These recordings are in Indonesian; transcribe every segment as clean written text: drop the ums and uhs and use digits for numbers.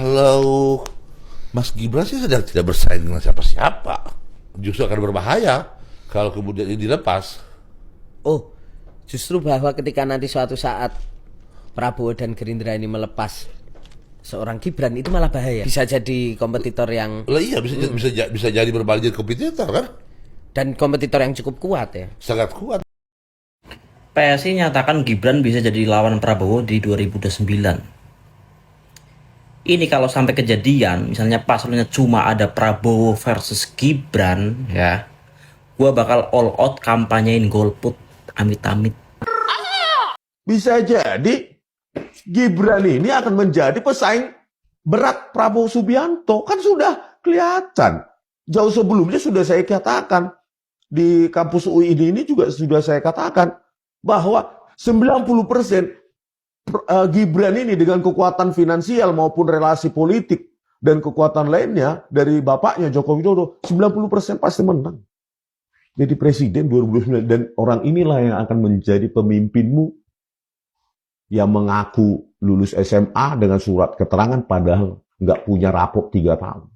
Kalau Mas Gibran sih sedang tidak bersaing dengan siapa-siapa. Justru akan berbahaya kalau kemudian ini dilepas. Oh, justru bahwa ketika nanti suatu saat Prabowo dan Gerindra ini melepas seorang Gibran itu malah bahaya. Bisa jadi kompetitor yang Lah iya, bisa jadi berbalik jadi kompetitor kan? dan kompetitor yang cukup kuat ya. Sangat kuat. PSI nyatakan Gibran bisa jadi lawan Prabowo di 2029. Ini kalau sampai kejadian, misalnya pasalnya cuma ada Prabowo versus Gibran, ya, gua bakal all out kampanyein golput, amit-amit. Bisa jadi Gibran ini akan menjadi pesaing berat Prabowo Subianto. Kan sudah kelihatan. Jauh sebelumnya sudah saya katakan. Di kampus UI ini juga sudah saya katakan. Bahwa 90% Gibran ini dengan kekuatan finansial maupun relasi politik dan kekuatan lainnya dari bapaknya Joko Widodo, 90% pasti menang. Jadi presiden 2029 dan orang inilah yang akan menjadi pemimpinmu yang mengaku lulus SMA dengan surat keterangan padahal nggak punya raport 3 tahun.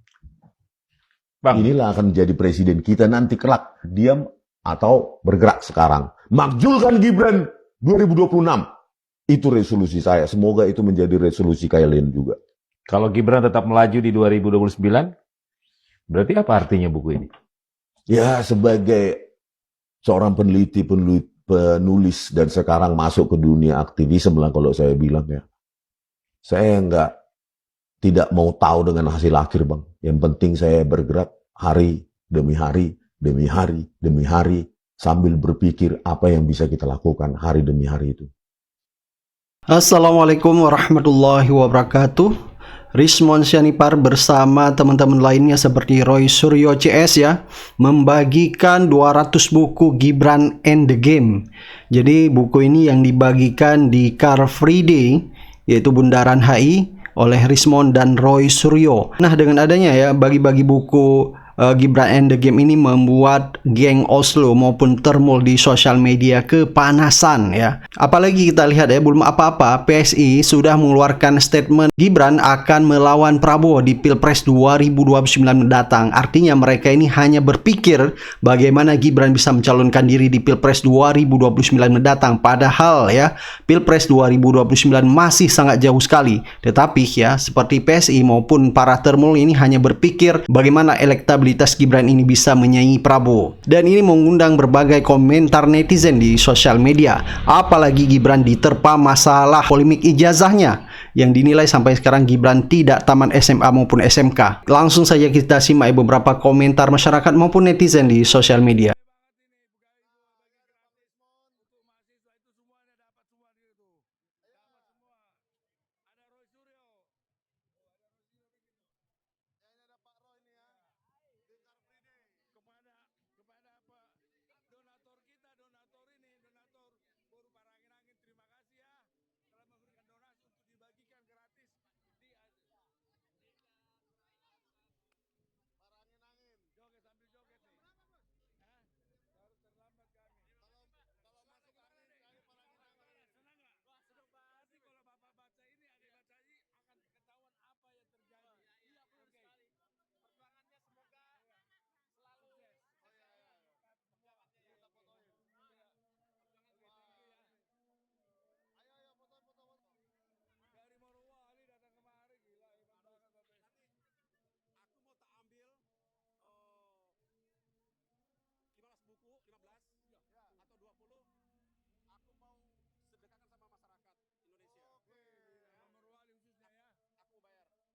Bang. Inilah akan menjadi presiden kita nanti kelak. Diam atau bergerak sekarang. Makjulkan Gibran 2026. Itu resolusi saya. Semoga itu menjadi resolusi kalian juga. Kalau Gibran tetap melaju di 2029, berarti apa artinya buku ini? Ya, sebagai seorang peneliti, penulis, dan sekarang masuk ke dunia aktivisme lah kalau saya bilang ya. Saya tidak mau tahu dengan hasil akhir, Bang. Yang penting saya bergerak hari demi hari, demi hari, demi hari, sambil berpikir apa yang bisa kita lakukan hari demi hari itu. Assalamualaikum warahmatullahi wabarakatuh. Rismon Sianipar bersama teman-teman lainnya seperti Roy Suryo CS ya, membagikan 200 buku Gibran and the Game. Jadi buku ini yang dibagikan di Car Free Day, yaitu Bundaran HI, oleh Rismon dan Roy Suryo. Nah, dengan adanya ya bagi-bagi buku Gibran and the Game ini membuat geng Oslo maupun Termul di sosial media kepanasan ya. Apalagi kita lihat ya, belum apa-apa PSI sudah mengeluarkan statement Gibran akan melawan Prabowo di Pilpres 2029 mendatang. Artinya mereka ini hanya berpikir bagaimana Gibran bisa mencalonkan diri di Pilpres 2029 mendatang. Padahal ya Pilpres 2029 masih sangat jauh sekali. Tetapi ya seperti PSI maupun para Termul ini hanya berpikir bagaimana elektabilitas Gibran ini bisa menyaingi Prabowo. Dan ini mengundang berbagai komentar netizen di sosial media. Apalagi Gibran diterpa masalah polemik ijazahnya yang dinilai sampai sekarang Gibran tidak tamat SMA maupun SMK. Langsung saja kita simak beberapa komentar masyarakat maupun netizen di sosial media.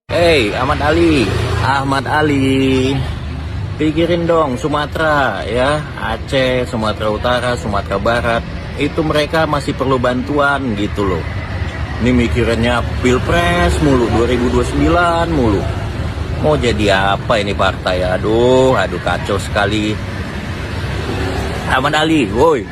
Hey, Ahmad Ali, pikirin dong Sumatera ya, Aceh, Sumatera Utara, Sumatera Barat, itu mereka masih perlu bantuan gitu loh. Ini mikirannya Pilpres mulu, 2029 mulu. Mau jadi apa ini partai? Aduh kacau sekali. Ahmad Ali, woi.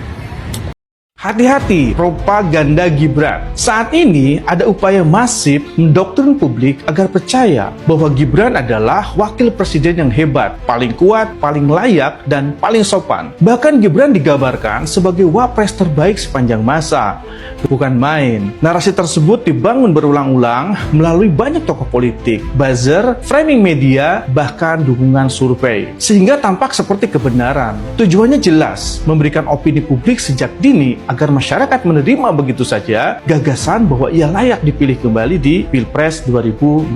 Hati-hati propaganda Gibran. Saat ini ada upaya masif mendoktrin publik agar percaya bahwa Gibran adalah wakil presiden yang hebat, paling kuat, paling layak, dan paling sopan. Bahkan Gibran digambarkan sebagai wapres terbaik sepanjang masa. Bukan main. Narasi tersebut dibangun berulang-ulang melalui banyak tokoh politik, buzzer, framing media, bahkan dukungan survei. Sehingga tampak seperti kebenaran. Tujuannya jelas, memberikan opini publik sejak dini agar masyarakat menerima begitu saja gagasan bahwa ia layak dipilih kembali di Pilpres 2029.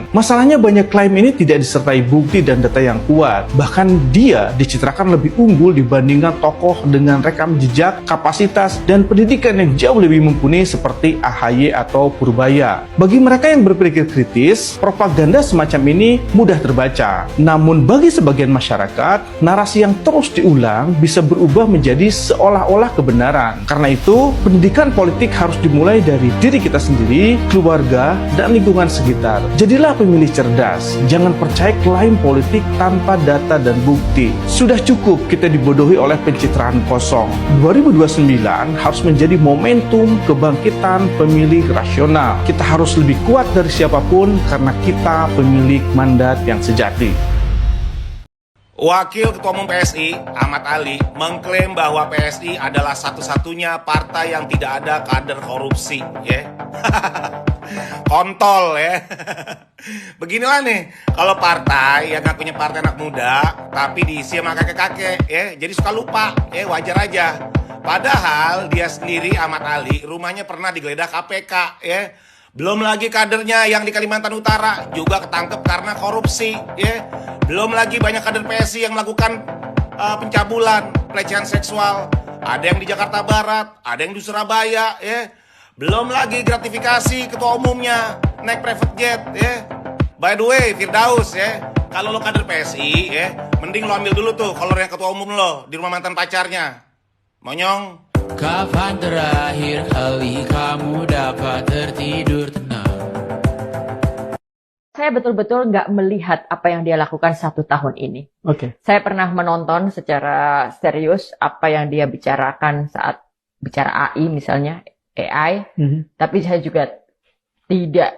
Masalahnya banyak klaim ini tidak disertai bukti dan data yang kuat. Bahkan dia dicitrakan lebih unggul dibandingkan tokoh dengan rekam jejak, kapasitas, dan pendidikan yang jauh lebih mumpuni seperti AHY atau Purbaya. Bagi mereka yang berpikir kritis, propaganda semacam ini mudah terbaca. Namun bagi sebagian masyarakat, narasi yang terus diulang bisa berubah menjadi seolah-olah kebenaran. Karena itu, pendidikan politik harus dimulai dari diri kita sendiri, keluarga, dan lingkungan sekitar. Jadilah pemilih cerdas. Jangan percaya klaim politik tanpa data dan bukti. Sudah cukup kita dibodohi oleh pencitraan kosong. 2029 harus menjadi momentum kebangkitan pemilih rasional. Kita harus lebih kuat dari siapapun karena kita pemilik mandat yang sejati. Wakil Ketua Umum PSI, Ahmad Ali, mengklaim bahwa PSI adalah satu-satunya partai yang tidak ada kader korupsi, ya. Kontol, ya. Beginilah nih, kalau partai yang nggak punya partai anak muda, tapi diisi sama kakek-kakek, ya, jadi suka lupa, ya, wajar aja. Padahal dia sendiri, Ahmad Ali, rumahnya pernah digeledah KPK, ya. Belum lagi kadernya yang di Kalimantan Utara juga ketangkep karena korupsi, ya. Belum lagi banyak kader PSI yang melakukan pencabulan, pelecehan seksual. Ada yang di Jakarta Barat, ada yang di Surabaya, ya. Belum lagi gratifikasi ketua umumnya naik private jet, ya. By the way, Firdaus, ya, kalau lo kader PSI, ya, mending lo ambil dulu tuh kolor yang ketua umum lo di rumah mantan pacarnya. Monyong. Kapan terakhir kali kamu dapat tertidur tenang? Saya betul-betul nggak melihat apa yang dia lakukan 1 tahun ini. Oke. Saya pernah menonton secara serius apa yang dia bicarakan saat bicara AI misalnya, AI. Tapi saya juga tidak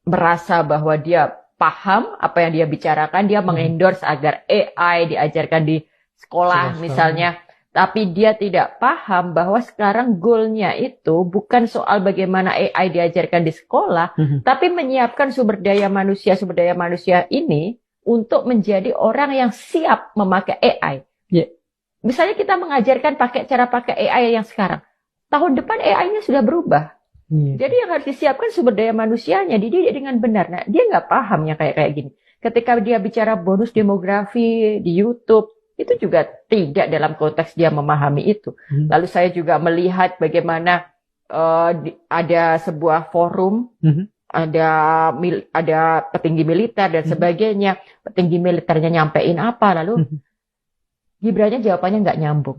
merasa bahwa dia paham apa yang dia bicarakan. Dia mengendorse agar AI diajarkan di sekolah misalnya. Tapi dia tidak paham bahwa sekarang goalnya itu bukan soal bagaimana AI diajarkan di sekolah, tapi menyiapkan sumber daya manusia ini untuk menjadi orang yang siap memakai AI. Misalnya kita mengajarkan cara pakai AI yang sekarang. Tahun depan AI-nya sudah berubah. Jadi yang harus disiapkan sumber daya manusianya, dididik dengan benar. Nah, dia nggak pahamnya kayak gini. Ketika dia bicara bonus demografi di YouTube, itu juga tidak dalam konteks dia memahami itu. Lalu saya juga melihat bagaimana ada sebuah forum, ada petinggi militer dan sebagainya. Petinggi militernya nyampein apa, lalu Gibrannya jawabannya nggak nyambung.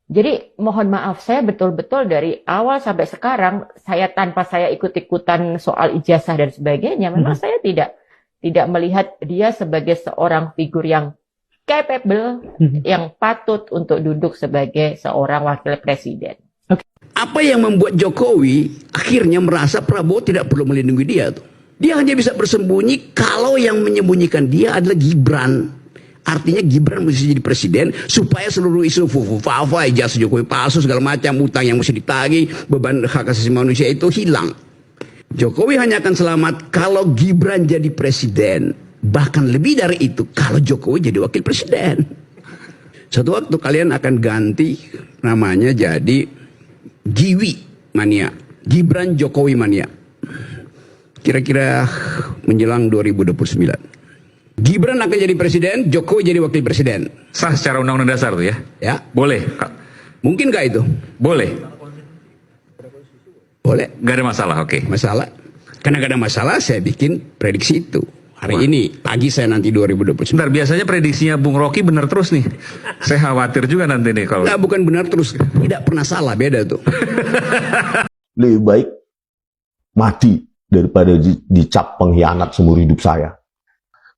Jadi mohon maaf, saya betul-betul dari awal sampai sekarang, tanpa saya ikut-ikutan soal ijazah dan sebagainya, memang saya tidak melihat dia sebagai seorang figur yang capable, yang patut untuk duduk sebagai seorang wakil presiden. Apa yang membuat Jokowi akhirnya merasa Prabowo tidak perlu melindungi dia tuh. Dia hanya bisa bersembunyi kalau yang menyembunyikan dia adalah Gibran. Artinya Gibran mesti jadi presiden supaya seluruh isu fufu-fafa, ijazah Jokowi palsu segala macam, utang yang mesti ditagih, beban hak asasi manusia itu hilang. Jokowi hanya akan selamat kalau Gibran jadi presiden. Bahkan lebih dari itu kalau Jokowi jadi wakil presiden. Suatu waktu kalian akan ganti namanya jadi Giwi Mania, Gibran Jokowi Mania. Kira-kira menjelang 2029. Gibran akan jadi presiden, Jokowi jadi wakil presiden. Sah secara undang-undang dasar tuh ya? Ya. Boleh. Mungkin gak itu? Boleh. Boleh. Gak ada masalah, oke. Masalah. Karena gak ada masalah saya bikin prediksi itu. Hari ini, pagi saya nanti 2029. Bentar, biasanya prediksinya Bung Rocky benar terus nih. Saya khawatir juga nanti nih kalau... Nah, bukan benar terus. Tidak pernah salah, beda tuh. Lebih baik mati daripada dicap pengkhianat seumur hidup saya.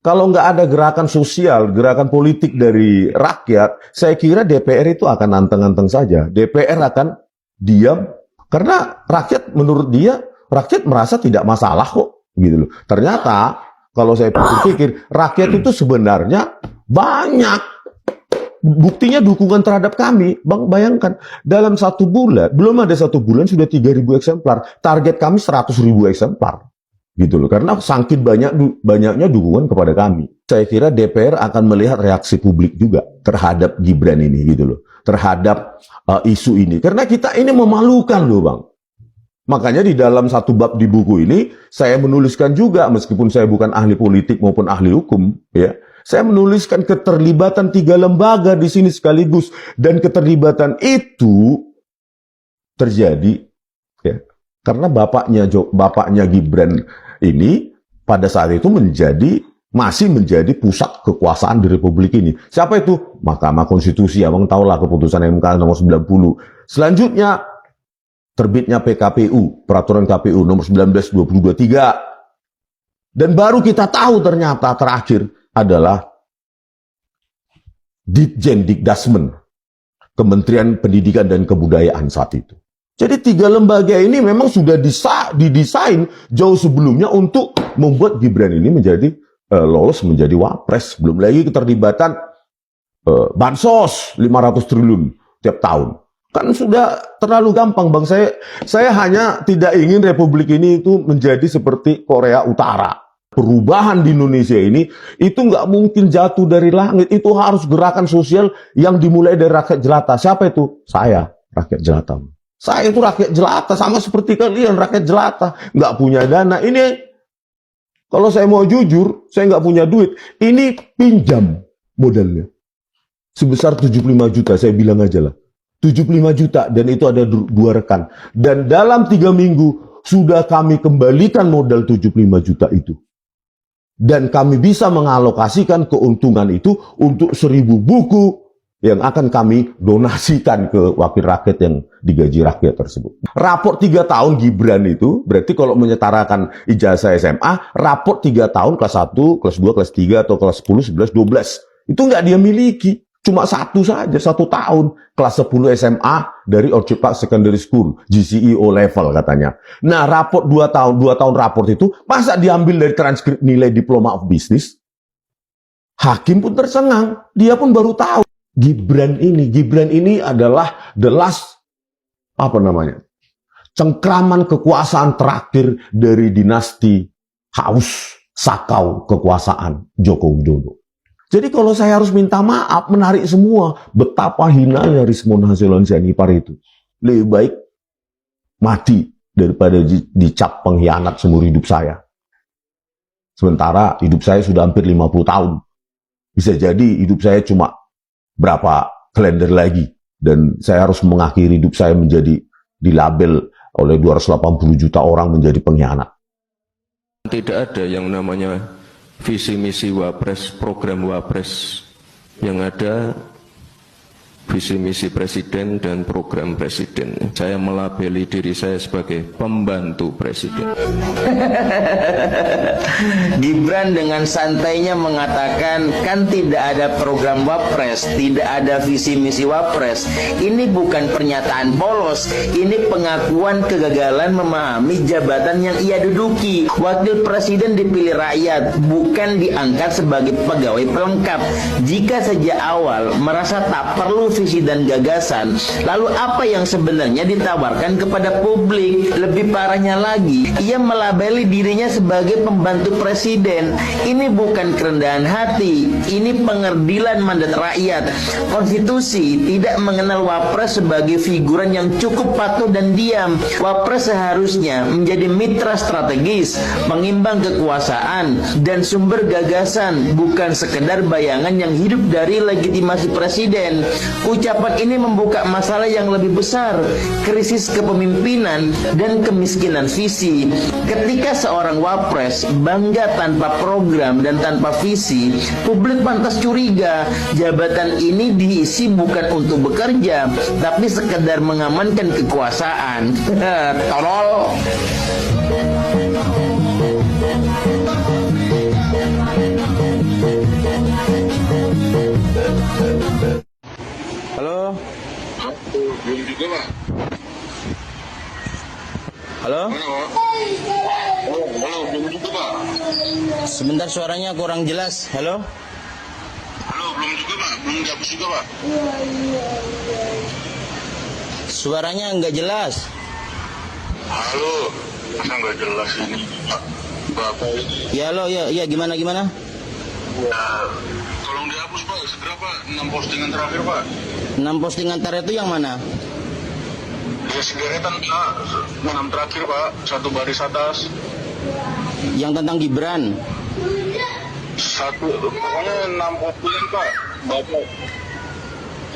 Kalau nggak ada gerakan sosial, gerakan politik dari rakyat, saya kira DPR itu akan anteng-anteng saja. DPR akan diam, karena rakyat menurut dia, rakyat merasa tidak masalah kok, gitu loh. Ternyata kalau saya pikir, rakyat itu sebenarnya banyak buktinya dukungan terhadap kami. Bang, bayangkan, dalam 1 bulan, belum ada 1 bulan sudah 3.000 eksemplar. Target kami 100.000 eksemplar. Gitu loh, karena saking banyaknya dukungan kepada kami. Saya kira DPR akan melihat reaksi publik juga terhadap Gibran ini, gitu loh, terhadap isu ini, karena kita ini memalukan loh, Bang. Makanya di dalam 1 bab di buku ini saya menuliskan juga, meskipun saya bukan ahli politik maupun ahli hukum, ya, saya menuliskan keterlibatan 3 lembaga di sini sekaligus, dan keterlibatan itu terjadi, ya, karena bapaknya Gibran ini pada saat itu masih menjadi pusat kekuasaan di Republik ini. Siapa itu? Mahkamah Konstitusi. Abang tahulah keputusan MK nomor 90. Selanjutnya terbitnya PKPU, Peraturan KPU nomor 19/2023. Dan baru kita tahu ternyata terakhir adalah Ditjen Dikdasmen, Kementerian Pendidikan dan Kebudayaan saat itu. Jadi 3 lembaga ini memang sudah didesain jauh sebelumnya untuk membuat Gibran ini menjadi lolos menjadi wapres. Belum lagi keterlibatan bansos 500 triliun tiap tahun. Kan sudah terlalu gampang, Bang. Saya hanya tidak ingin Republik ini itu menjadi seperti Korea Utara. Perubahan di Indonesia ini itu nggak mungkin jatuh dari langit. Itu harus gerakan sosial yang dimulai dari rakyat jelata. Siapa itu? Saya, rakyat jelata. Saya itu rakyat jelata, sama seperti kalian, rakyat jelata. Nggak punya dana. Ini, kalau saya mau jujur, saya nggak punya duit. Ini pinjam modalnya. Sebesar 75 juta, saya bilang aja lah. 75 juta, dan itu ada 2 rekan. Dan dalam 3 minggu, sudah kami kembalikan modal 75 juta itu. Dan kami bisa mengalokasikan keuntungan itu untuk 1.000 buku yang akan kami donasikan ke wakil rakyat yang digaji rakyat tersebut. Raport 3 tahun Gibran itu, berarti kalau menyetarakan ijazah SMA, raport 3 tahun kelas 1, kelas 2, kelas 3, atau kelas 10, 11, 12. Itu nggak dia miliki. Cuma 1 saja, 1 tahun. Kelas 10 SMA dari Orchard Park Secondary School, GCE O level katanya. Nah, raport 2 tahun raport itu, masa diambil dari transkrip nilai Diploma of Business? Hakim pun tercengang, dia pun baru tahu. Gibran ini adalah the last, cengkraman kekuasaan terakhir dari dinasti haus sakau kekuasaan Joko Widodo. Jadi kalau saya harus minta maaf, menarik semua, betapa hinanya Rismon Hasilon Sianipar itu. Lebih baik mati daripada dicap pengkhianat seumur hidup saya. Sementara hidup saya sudah hampir 50 tahun. Bisa jadi hidup saya cuma berapa kalender lagi, dan saya harus mengakhiri hidup saya menjadi dilabel oleh 280 juta orang menjadi pengkhianat. Tidak ada yang namanya visi misi wapres, program wapres. Yang ada visi misi presiden dan program presiden. Saya melabeli diri saya sebagai pembantu presiden. Gibran dengan santainya mengatakan, kan tidak ada program wapres, tidak ada visi misi wapres. Ini bukan pernyataan polos, ini pengakuan kegagalan memahami jabatan yang ia duduki. Wakil presiden dipilih rakyat, bukan diangkat sebagai pegawai pelengkap. Jika sejak awal merasa tak perlu visi dan gagasan, lalu apa yang sebenarnya ditawarkan kepada publik? Lebih parahnya lagi, ia melabeli dirinya sebagai pembantu presiden. Ini bukan kerendahan hati, ini pengerdilan mandat rakyat. Konstitusi tidak mengenal wapres sebagai figuran yang cukup patuh dan diam. Wapres seharusnya menjadi mitra strategis, pengimbang kekuasaan dan sumber gagasan, bukan sekedar bayangan yang hidup dari legitimasi presiden. Ucapan ini membuka masalah yang lebih besar, krisis kepemimpinan dan kemiskinan visi. Ketika seorang wapres bangga tanpa program dan tanpa visi, publik pantas curiga jabatan ini diisi bukan untuk bekerja, tapi sekedar mengamankan kekuasaan. Tolol. Halo? Belum juga, Pak. Sebentar, suaranya kurang jelas. Halo? Halo, belum juga Pak, belum dihapus juga Pak. Suaranya nggak jelas. Halo, masa nggak jelas ini Pak? Bapak ini. Ya halo, ya gimana? Ya, tolong dihapus Pak, segera Pak. 6 postingan terakhir Pak. 6 postingan terakhir itu yang mana? Ya sigaretan Pak, 6 terakhir Pak, 1 baris atas. Yang tentang Gibran. Pokoknya 6 postingan Pak, Bapak.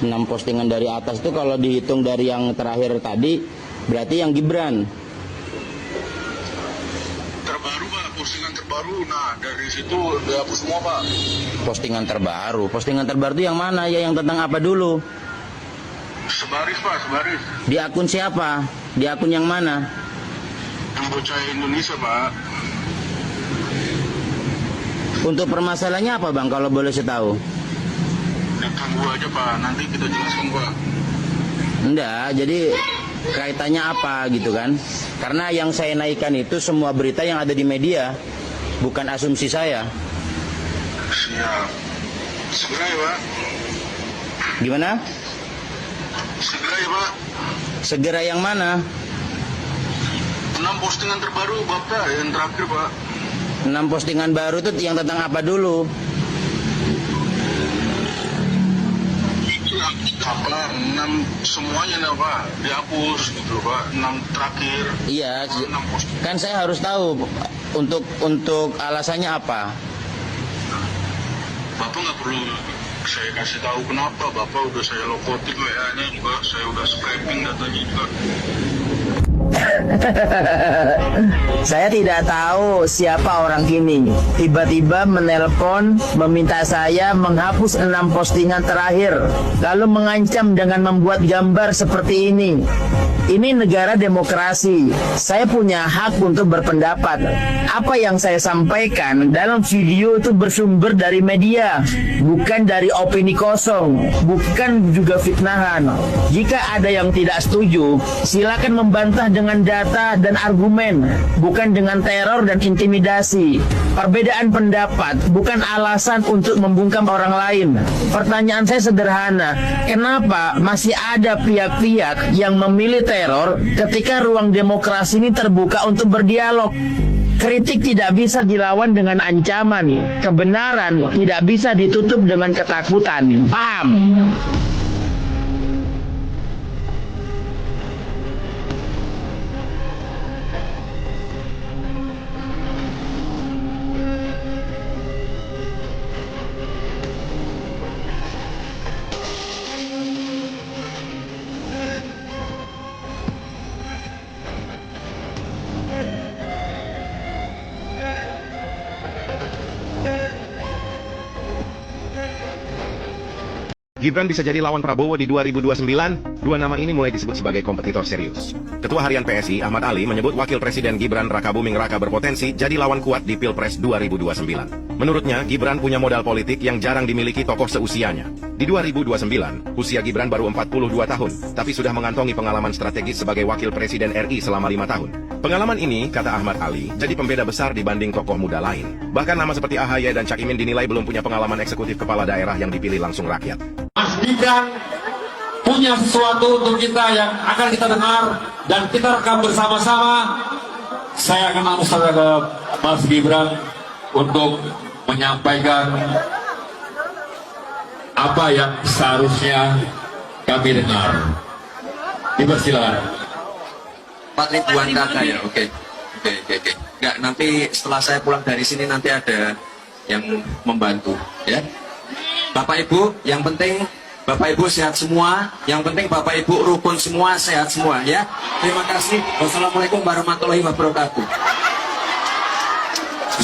6 postingan dari atas itu kalau dihitung dari yang terakhir tadi, berarti yang Gibran. Terbaru Pak, postingan terbaru. Nah, dari situ dihapus semua Pak. Postingan terbaru itu yang mana ya, yang tentang apa dulu? Sebaris Pak, sebaris. Di akun siapa? Di akun yang mana? Yang Bocah Indonesia Pak. Untuk permasalahannya apa Bang, kalau boleh saya tahu? Ya, tunggu aja Pak, nanti kita jelaskan Pak. Enggak, jadi kaitannya apa gitu kan? Karena yang saya naikkan itu semua berita yang ada di media, bukan asumsi saya. Siap. Segera ya Pak. Gimana? Segera ya Pak. Segera yang mana? 6 postingan terbaru Bapak, yang terakhir Pak. 6 postingan baru itu yang tentang apa dulu? Apa 6 semuanya nih Pak, dihapus gitu Pak, 6 terakhir. Iya, kan saya harus tahu untuk alasannya apa. Bapak nggak perlu saya kasih tahu kenapa, Bapak udah saya lokotin WA-nya juga, saya udah scraping datanya juga. Saya tidak tahu siapa orang ini. Tiba-tiba menelpon meminta saya menghapus 6 postingan terakhir, lalu mengancam dengan membuat gambar seperti ini. Ini negara demokrasi. Saya punya hak untuk berpendapat. Apa yang saya sampaikan dalam video itu bersumber dari media, bukan dari opini kosong, bukan juga fitnahan. Jika ada yang tidak setuju, silakan membantah dengan data dan argumen, bukan dengan teror dan intimidasi. Perbedaan pendapat bukan alasan untuk membungkam orang lain. Pertanyaan saya sederhana, kenapa masih ada pihak-pihak yang memilih teror ketika ruang demokrasi ini terbuka untuk berdialog? Kritik tidak bisa dilawan dengan ancaman, kebenaran tidak bisa ditutup dengan ketakutan. Paham? Gibran bisa jadi lawan Prabowo di 2029, dua nama ini mulai disebut sebagai kompetitor serius. Ketua Harian PSI, Ahmad Ali, menyebut Wakil Presiden Gibran Rakabuming Raka berpotensi jadi lawan kuat di Pilpres 2029. Menurutnya, Gibran punya modal politik yang jarang dimiliki tokoh seusianya. Di 2029, usia Gibran baru 42 tahun, tapi sudah mengantongi pengalaman strategis sebagai Wakil Presiden RI selama 5 tahun. Pengalaman ini, kata Ahmad Ali, jadi pembeda besar dibanding tokoh muda lain. Bahkan nama seperti AHY dan Cak Imin dinilai belum punya pengalaman eksekutif kepala daerah yang dipilih langsung rakyat. Mas Gibran punya sesuatu untuk kita yang akan kita dengar dan kita rekam bersama-sama. Saya akan langsung ke Mas Gibran untuk menyampaikan apa yang seharusnya kami dengar. Dipersilakan. 4.000-an kata ya, oke. Enggak, nanti setelah saya pulang dari sini nanti ada yang membantu, ya. Bapak Ibu, yang penting Bapak Ibu sehat semua, yang penting Bapak Ibu rukun semua, sehat semua, ya. Terima kasih. Wassalamualaikum warahmatullahi wabarakatuh.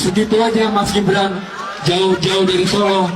Segitu aja Mas Gibran, jauh-jauh dari Solo.